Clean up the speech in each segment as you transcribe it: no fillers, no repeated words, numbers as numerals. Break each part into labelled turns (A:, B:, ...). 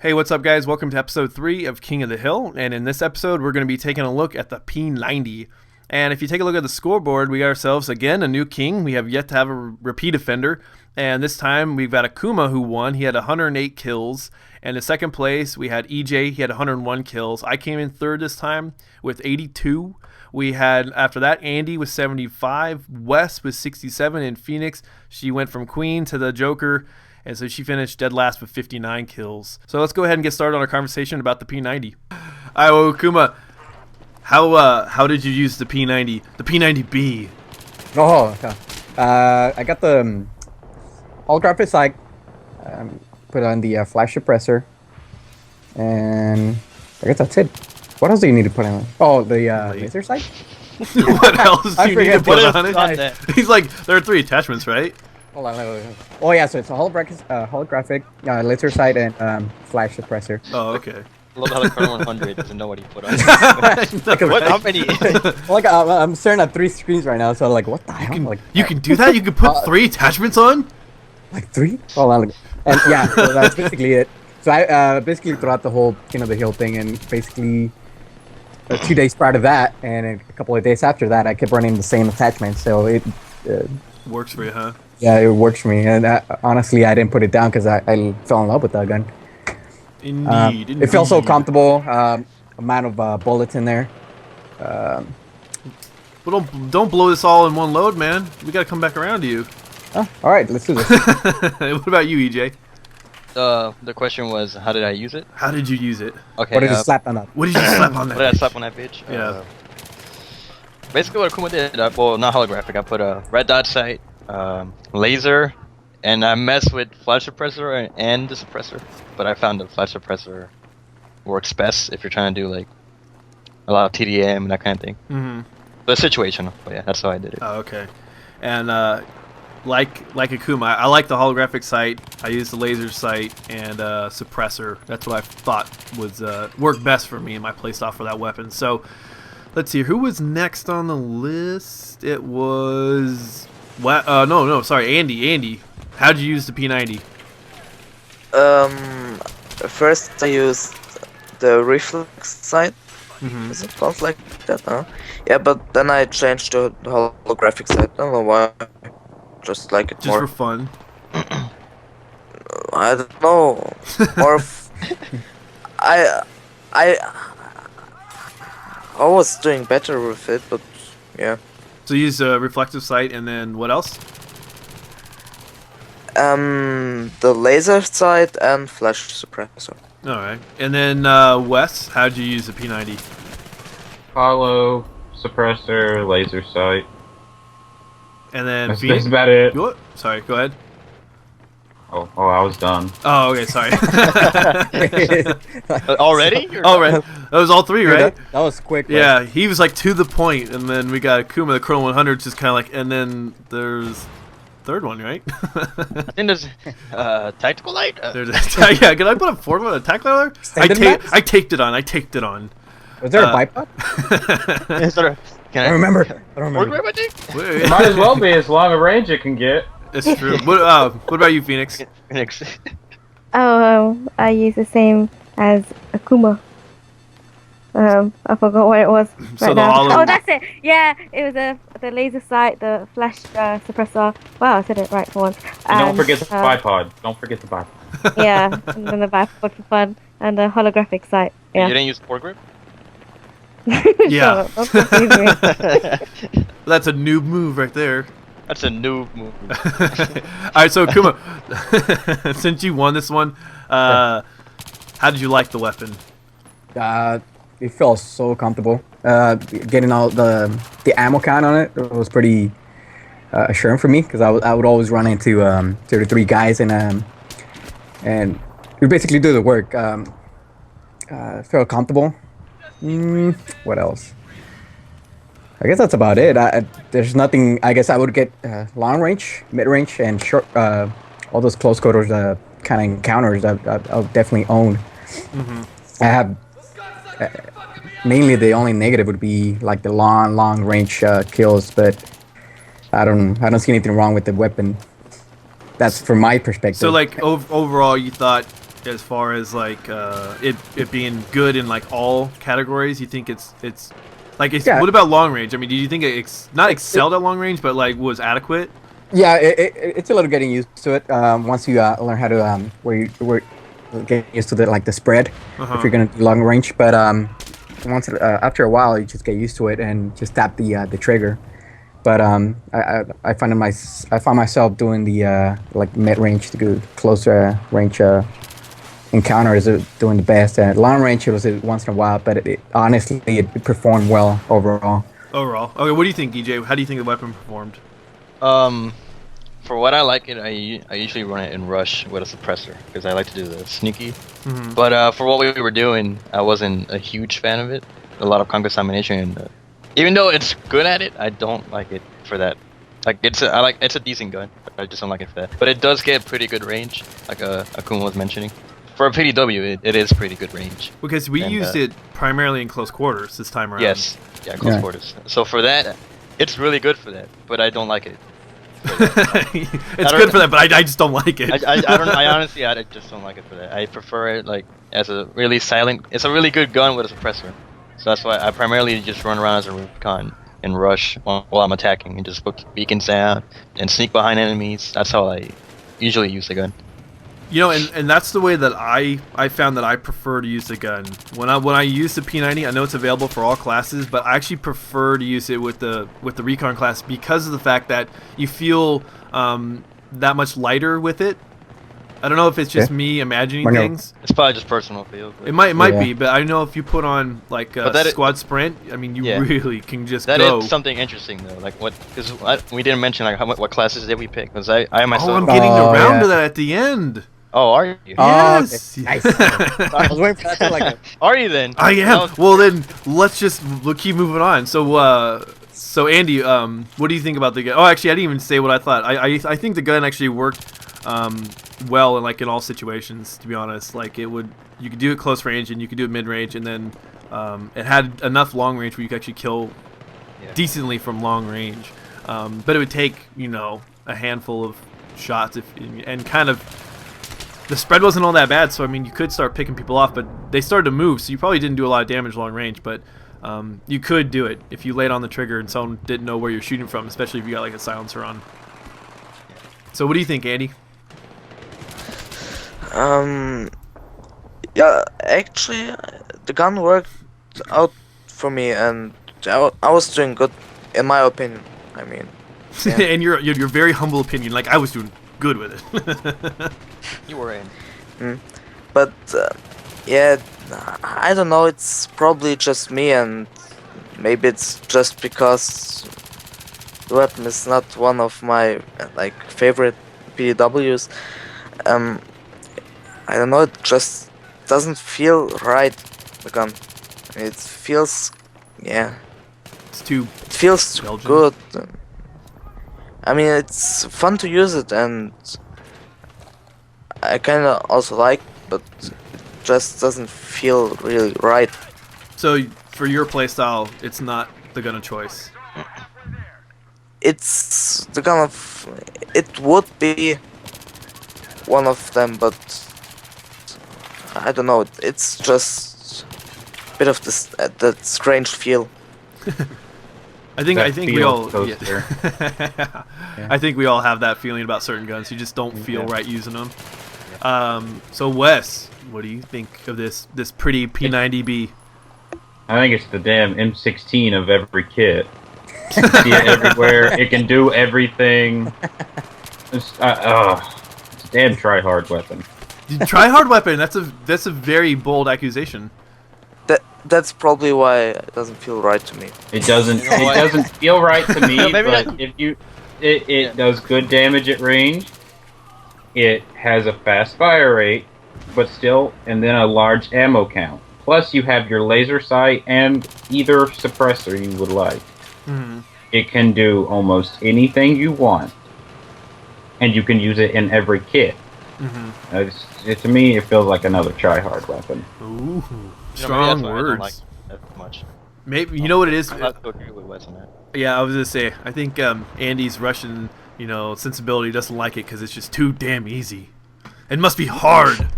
A: Hey, what's up, guys? Welcome to episode 3 of King of the Hill. And in this episode, we're going to be taking a look at the P90. And if you take a look at the scoreboard, we got ourselves, again, a new king. We have yet to have a repeat offender. And this time, we've got Akuma who won. He had 108 kills. And in second place, we had EJ. He had 101 kills. I came in third this time with 82. We had, after that, Andy with 75. Wes with 67. And Phoenix, she went from Queen to the Joker. And so she finished dead last with 59 kills. So let's go ahead and get started on our conversation about the P90. All right, well, Kuma, how did you use the P90? The P90B.
B: Oh, okay. I got the holographic sight, put on the flash suppressor, and I guess that's it. What else do you need to put on? Oh, the laser sight?
A: What else do you need to put on it? He's like, there are 3 attachments, right?
B: Hold on. Oh yeah, so it's a holographic laser sight and flash suppressor.
A: Oh, okay.
C: I love how the Colonel 100 doesn't know what he put on. What? How many?
B: Like I'm staring at 3 screens right now, so like, what the hell?
A: You can do that? You can put 3 attachments on?
B: Like 3? Hold on. And yeah, so that's basically it. So I basically throughout the whole King of the Hill thing, and basically 2 days prior to that, and a couple of days after that, I kept running the same attachment. So it
A: works for you, huh?
B: Yeah, it works for me, and honestly, I didn't put it down because I fell in love with that gun.
A: Indeed.
B: It feels so comfortable. Amount of bullets in there.
A: Well, don't blow this all in one load, man. We gotta come back around to you.
B: Oh, all right, let's do this.
A: What about you, EJ?
C: The question was, how did I use it?
A: How did you use it?
C: Okay.
B: What did you slap on that?
A: What did you slap on that?
C: What did I slap on that bitch?
A: Yeah.
C: Basically, what Akuma did, well, not holographic. I put a red dot sight, laser, and I messed with flash suppressor and the suppressor. But I found the flash suppressor works best if you're trying to do like a lot of TDM and that kind of thing.
A: Mm-hmm.
C: But situational. But yeah, that's how I did it.
A: Oh, okay. And like Akuma, I like the holographic sight. I used the laser sight and suppressor. That's what I thought was worked best for me in my playstyle for that weapon. So let's see, who was next on the list? It was sorry, Andy. How'd you use the P90?
D: First I used the reflex sight.
A: Mm-hmm.
D: Is it called like that? Huh? Yeah, but then I changed to the holographic sight. I don't know why. Just like it
A: Just
D: more.
A: for fun.
D: I don't know. More. I was doing better with it, but yeah.
A: So you use a reflective sight, and then what else?
D: The laser sight and flash suppressor.
A: All right. And then Wes, how'd you use the P90?
E: Hollow, suppressor, laser sight.
A: And then
E: That's about it.
A: What? Sorry, go ahead.
E: Oh, I was done.
A: Oh, okay, sorry.
C: Already?
A: All right. That was all 3, right?
B: That was quick. Right?
A: Yeah, he was like to the point, and then we got Akuma, the Colonel 100, just kind of like, and then there's third one, right?
C: I think there's tactical light.
A: There's yeah, can I put a 4th one, a tactical light? I taped it on.
B: Was there a bipod?
C: Is there a,
B: I don't remember.
C: I think?
E: It might as well be as long a range it can get.
A: It's true. What about you, Phoenix?
C: Phoenix.
F: I use the same as Akuma. I forgot what it was
A: So the hollow.
F: Oh, that's it. Yeah, it was the laser sight, the flash suppressor. Wow, I said it right for once.
E: And don't forget the bipod. Don't forget the bipod.
F: Yeah, and then the bipod for fun, and the holographic sight. Yeah.
C: You didn't use foregrip?
A: Yeah.
F: Don't confuse me.
A: That's a noob move right there.
C: That's a noob move.
A: All right, so Kuma, since you won this one, how did you like the weapon?
B: It felt so comfortable. Getting all the ammo count on it was pretty assuring for me because I would always run into 2 to 3 guys and we basically do the work. Felt comfortable. What else? I guess that's about it. There's nothing. I guess I would get long range, mid range, and short. All those close quarters kind of encounters I'll definitely own.
A: Mm-hmm.
B: I have mainly the only negative would be like the long range kills, but I don't see anything wrong with the weapon. That's from my perspective.
A: So like overall, you thought as far as like it being good in like all categories? You think it's like it's
B: Yeah.
A: what about long range? I mean, did you think it not excelled at long range, but like was adequate?
B: Yeah, it's a little getting used to it. Once you learn how to get used to the spread if you're gonna do long range. But once after a while, you just get used to it and just tap the trigger. But I found myself doing the like mid range to go closer range encounters doing the best. Long range it was once in a while, but honestly it performed well overall.
A: Overall, okay. What do you think, EJ? How do you think the weapon performed?
C: For what I like it, I usually run it in rush with a suppressor because I like to do the sneaky. But for what we were doing, I wasn't a huge fan of it. A lot of conquest domination, and even though it's good at it, I don't like it for that. Like it's a decent gun, but I just don't like it for that. But it does get pretty good range, like Akuma was mentioning. For a PDW, it is pretty good range.
A: Because we used it primarily in close quarters this time around.
C: Yes, yeah, close quarters. So for that, it's really good for that, but I don't like it.
A: It's good for that, but I just don't like it.
C: I honestly, I just don't like it for that. I prefer it like as a really silent. It's a really good gun with a suppressor. So that's why I primarily just run around as a recon and rush while I'm attacking and just put beacons down and sneak behind enemies. That's how I usually use the gun.
A: You know, and that's the way that I found that I prefer to use the gun. When I use the P90, I know it's available for all classes, but I actually prefer to use it with the recon class because of the fact that you feel that much lighter with it. I don't know if it's just me imagining things.
C: It's probably just personal feel.
A: It might be, but I know if you put on like a squad sprint, I mean, you really can just go.
C: That is something interesting though. Like what? Because we didn't mention like what classes did we pick? Because I myself.
A: I'm getting around to that at the end.
C: Oh, are you?
A: Yes.
B: Okay. Nice. I was waiting for that.
C: Are you then?
A: I am. Well, then we'll keep moving on. So Andy, what do you think about the gun? Oh, actually, I didn't even say what I thought. I think the gun actually worked well in all situations. To be honest, like you could do it close range and you could do it mid range, and then it had enough long range where you could actually kill decently from long range. But it would take a handful of shots and kind of. The spread wasn't all that bad, so I mean you could start picking people off, but they started to move, so you probably didn't do a lot of damage long range, but you could do it if you laid on the trigger and someone didn't know where you're shooting from, especially if you got like a silencer on. So what do you think, Andy?
D: Yeah, actually, the gun worked out for me, and I was doing good, in my opinion. I mean, yeah.
A: And your very humble opinion, like I was doing good with it.
C: You were in.
D: But yeah, I don't know. It's probably just me, and maybe it's just because the weapon is not one of my like favorite PDWs. I don't know. It just doesn't feel right. The gun. It feels,
A: It's too.
D: It feels
A: Belgian.
D: good. I mean, it's fun to use it, and I kind of also like, but it just doesn't feel really right.
A: So for your playstyle, it's not the gun of choice.
D: It's the gun of. It would be one of them, but I don't know. It's just a bit of this that strange feel.
A: I think we all.
E: Coaster.
A: I think we all have that feeling about certain guns. You just don't feel right using them. So Wes, what do you think of this pretty P90B?
E: I think it's the damn M16 of every kit. You see it everywhere. It can do everything. It's a damn try-hard weapon.
A: Try hard weapon. That's a very bold accusation.
D: That's probably why it doesn't feel right to me.
E: It doesn't. It doesn't feel right to me.
C: No, maybe
E: but
C: not.
E: if you, it does good damage at range. It has a fast fire rate, but still, and then a large ammo count. Plus, you have your laser sight and either suppressor you would like.
A: Mm-hmm.
E: It can do almost anything you want, and you can use it in every kit.
A: Mm-hmm.
E: To me, it feels like another try-hard weapon.
A: Ooh,
C: Maybe
A: strong
C: that's why I don't
A: words.
C: like that much.
A: Maybe you know what it is.
C: I have to agree with Wes on that.
A: Yeah, I was gonna say. I think Andy's Russian, sensibility doesn't like it because it's just too damn easy. It must be hard.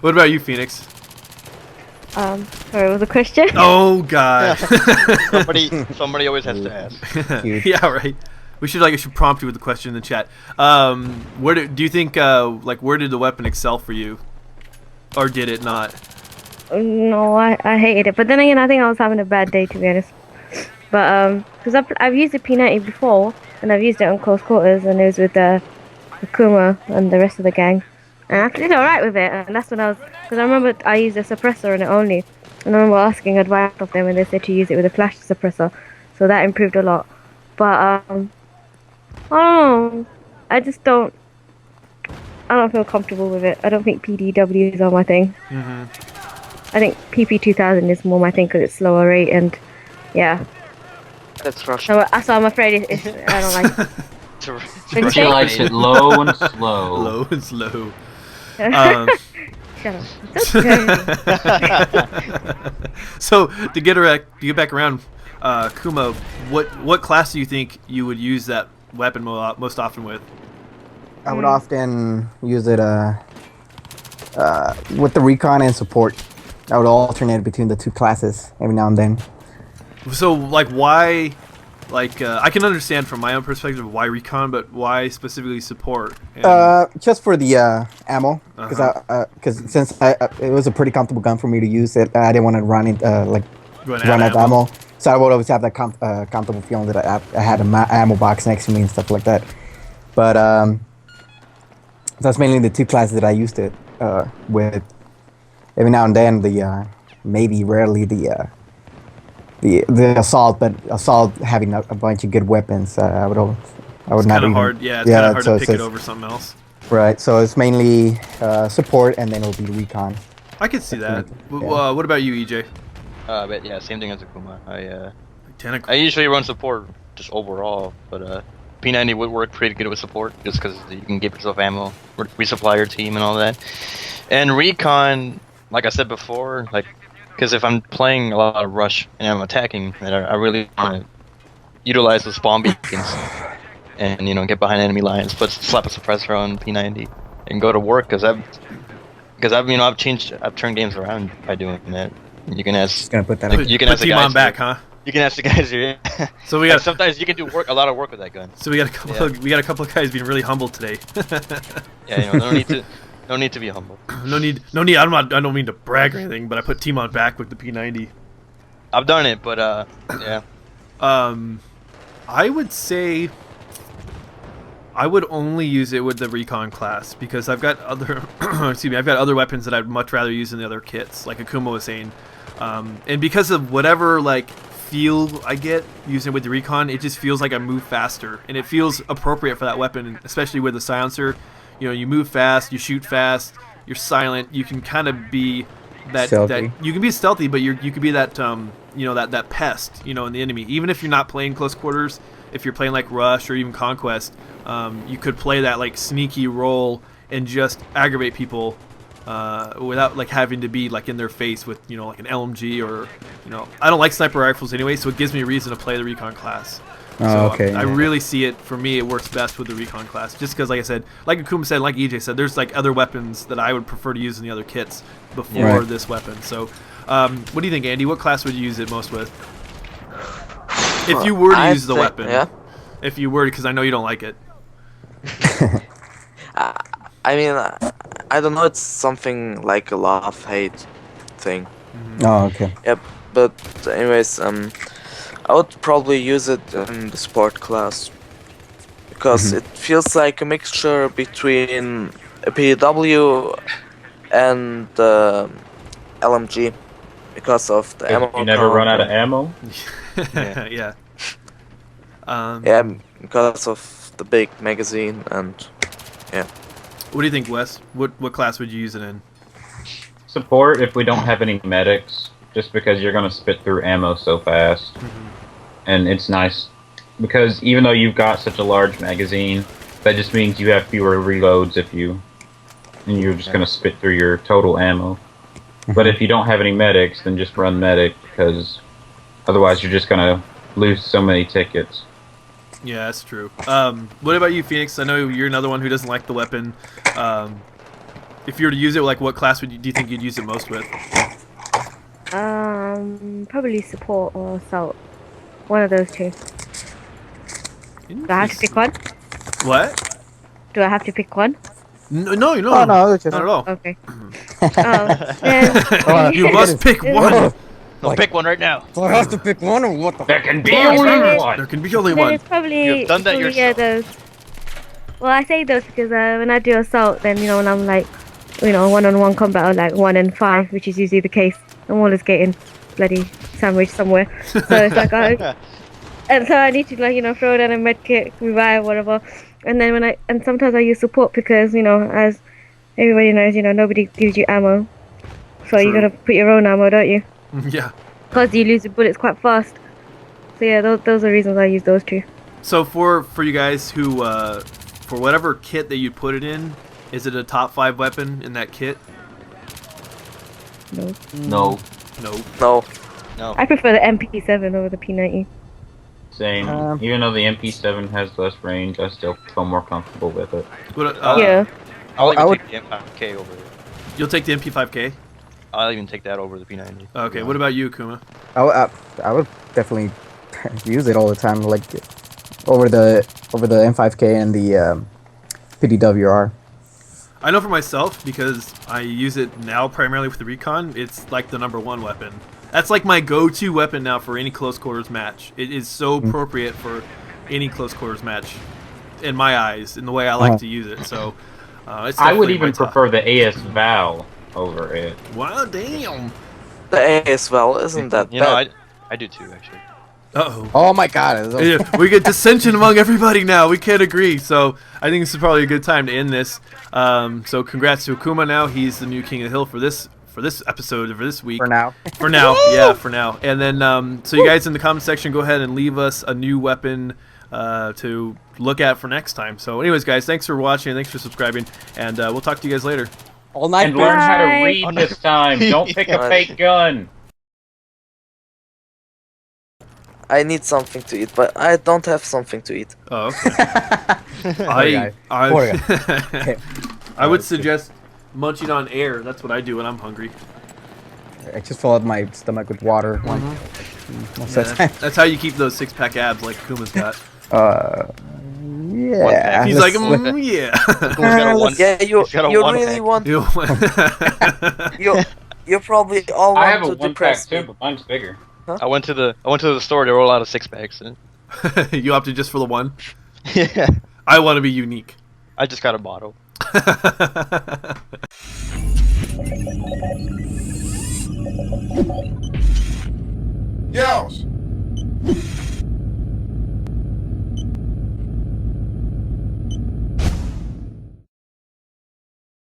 A: What about you, Phoenix?
F: Sorry, what was the question?
A: Oh God.
C: Somebody always has to ask.
B: Huge.
A: Yeah, right. We should prompt you with the question in the chat. Where do you think where did the weapon excel for you, or did it not?
F: No, I hated it. But then again, I think I was having a bad day, to be honest. But because I've used the P90 before, and I've used it on close quarters, and it was with Akuma and the rest of the gang, and I did alright with it. And that's when because I remember I used a suppressor on it only, and I remember asking advice of them, and they said to use it with a flash suppressor, so that improved a lot. But I don't know. I don't feel comfortable with it. I don't think PDWs are my thing. I think PP2000 is more my thing because it's slower rate and yeah.
D: That's Russian.
F: So I'm afraid I don't like it. What'd you
E: She
F: say?
E: likes it low and slow.
A: Low and slow.
F: Shut up.
A: So to get back around, Kuma, what class do you think you would use that weapon most often with?
B: I would often use it with the recon and support. I would alternate between the two classes every now and then.
A: So why? I can understand from my own perspective why recon, but why specifically support?
B: Just for the ammo, because since it was a pretty comfortable gun for me to use, I didn't want to run out of ammo. So I would always have that comfortable feeling that I had an ammo box next to me and stuff like that. But that's mainly the two classes that I used it with. Every now and then, maybe rarely the assault, but assault having a bunch of good weapons, I would not.
A: It's kind of hard. Yeah, it's kind of hard to pick it over something else.
B: Right. So it's mainly support, and then it'll be recon.
A: I could see that. What about you, EJ?
C: But yeah, same thing as Akuma. I usually run support just overall, but P90 would work pretty good with support just because you can give yourself ammo, resupply your team, and all that. And recon, like I said before, because if I'm playing a lot of rush and I'm attacking, then I really want to utilize the spawn beacons and get behind enemy lines, slap a suppressor on P90 and go to work because I've turned games around by doing that. You can ask.
B: Just gonna put that.
C: You can ask the guys.
A: Back, huh?
C: You can ask the guys here.
A: So we got.
C: Sometimes you can do a lot of work with that gun.
A: So we got a couple. We got a couple of guys being really humble today.
C: Yeah, no need to be humble.
A: No need. I don't mean to brag or anything, but I put Timon back with the P90.
C: I've done it, but yeah.
A: I would say I would only use it with the recon class because I've got other I've got other weapons that I'd much rather use in the other kits, like Akuma was saying. And because of whatever feel I get using it with the recon, it just feels like I move faster, and it feels appropriate for that weapon, especially with the silencer. You move fast, you shoot fast, you're silent. You can kind of be that you can be stealthy, but you could be that that pest in the enemy. Even if you're not playing close quarters, if you're playing like Rush or even Conquest, you could play that sneaky role and just aggravate people without having to be in their face with an LMG or I don't like sniper rifles anyway, so it gives me a reason to play the recon class.
B: Okay.
A: I really see it, for me, it works best with the recon class. Just because, like I said, like Akuma said, like EJ said, there's other weapons that I would prefer to use in the other kits before this weapon. So, what do you think, Andy? What class would you use it most with? If you were to use the weapon.
D: Yeah.
A: If you were, because I know you don't like it.
D: I mean, I don't know. It's something like a love-hate thing.
B: Oh, okay.
D: Yep. But anyways, I would probably use it in the sport class because it feels like a mixture between a PW and LMG because of the ammo.
E: You never run out of ammo?
A: Yeah.
D: Yeah, because of the big magazine and yeah.
A: What do you think, Wes? What class would you use it in?
E: Support if we don't have any medics, just because you're going to spit through ammo so fast. And it's nice because even though you've got such a large magazine, that just means you have fewer reloads and you're just going to spit through your total ammo. But if you don't have any medics, then just run medic because otherwise you're just going to lose so many tickets.
A: Yeah, that's true. What about you, Phoenix? I know you're another one who doesn't like the weapon. If you were to use it, like what class do you think you'd use it most with?
F: Probably support or assault. One of those two. Do I have to pick one?
A: What?
F: Do I have to pick one?
A: No,
B: Oh no, it's just
A: not at all.
F: Okay. Then
A: You must pick one.
C: No, pick one right now.
B: So I have to pick one or what the?
E: There can be
F: Well,
E: only
F: then
E: one.
A: There can be only
F: then
A: one.
F: it's probably
C: You've done that
F: probably, yeah,
C: yourself.
F: those. Well, I say those because when I do assault, then when I'm like, one-on-one combat or like 1 in 5, which is usually the case, I'm always getting bloody sandwich somewhere. So it's like and so I need to throw down a med kit, revive, whatever. And then sometimes I use support because as everybody knows, nobody gives you ammo, so you gotta put your own ammo, don't you?
A: Yeah.
F: Because you lose the bullets quite fast. So yeah, those are reasons I use those two.
A: So for you guys who for whatever kit that you put it in, is it a top 5 weapon in that kit?
F: No.
E: No.
A: No.
D: No.
C: No.
F: I prefer the MP7 over the P90.
E: Same. Even though the MP7 has less range, I still feel more comfortable with it.
A: What,
F: Yeah.
C: I'll even
B: I would-
C: take the M5K over it.
A: You'll take the MP5K?
C: I'll even take that over the P90.
A: Okay, what about you, Kuma?
B: I would definitely use it all the time, like over the M5K and the PDWR.
A: I know for myself, because I use it now primarily with the Recon, it's like the #1 weapon. That's like my go-to weapon now for any close quarters match. It is so appropriate for any close quarters match, in my eyes, in the way I like to use it. So it's
E: I would
A: definitely
E: even
A: my top.
E: prefer the AS Val over it.
A: Wow, damn.
D: The AS well isn't that
C: You know,
D: bad.
C: I do too, actually.
A: Uh-oh.
B: Oh my god!
A: Yeah, we get dissension among everybody now. We can't agree. So I think this is probably a good time to end this. So congrats to Akuma now. He's the new King of the Hill for this episode, for this week.
B: For now.
A: For now, yeah, for now. And then, so you guys in the comment section, go ahead and leave us a new weapon to look at for next time. So anyways, guys, thanks for watching. Thanks for subscribing. And we'll talk to you guys later.
B: All night.
E: And learn how to
F: Bye.
E: read this time. Don't pick a fake gun.
D: I need something to eat, but I don't have something to eat.
A: Oh, okay.
B: Poor guy.
A: I would suggest munching on air. That's what I do when I'm hungry.
B: I just fill out my stomach with water. Most of the time.
A: That's how you keep those 6-pack abs like Kuma's got.
B: Yeah.
A: He's like, yeah.
D: Yeah, you
C: He's got a
D: you
C: one
D: really
C: pack.
D: want
A: You-
D: you probably all
E: I
D: want
E: have a
D: to
E: 1-pack
D: depress
E: too,
D: me.
E: but mine's bigger.
C: I went to the store. There were a lot of 6-packs.
A: You opted just for the one?
C: Yeah.
A: I want to be unique.
C: I just got a bottle.
G: Yeousch!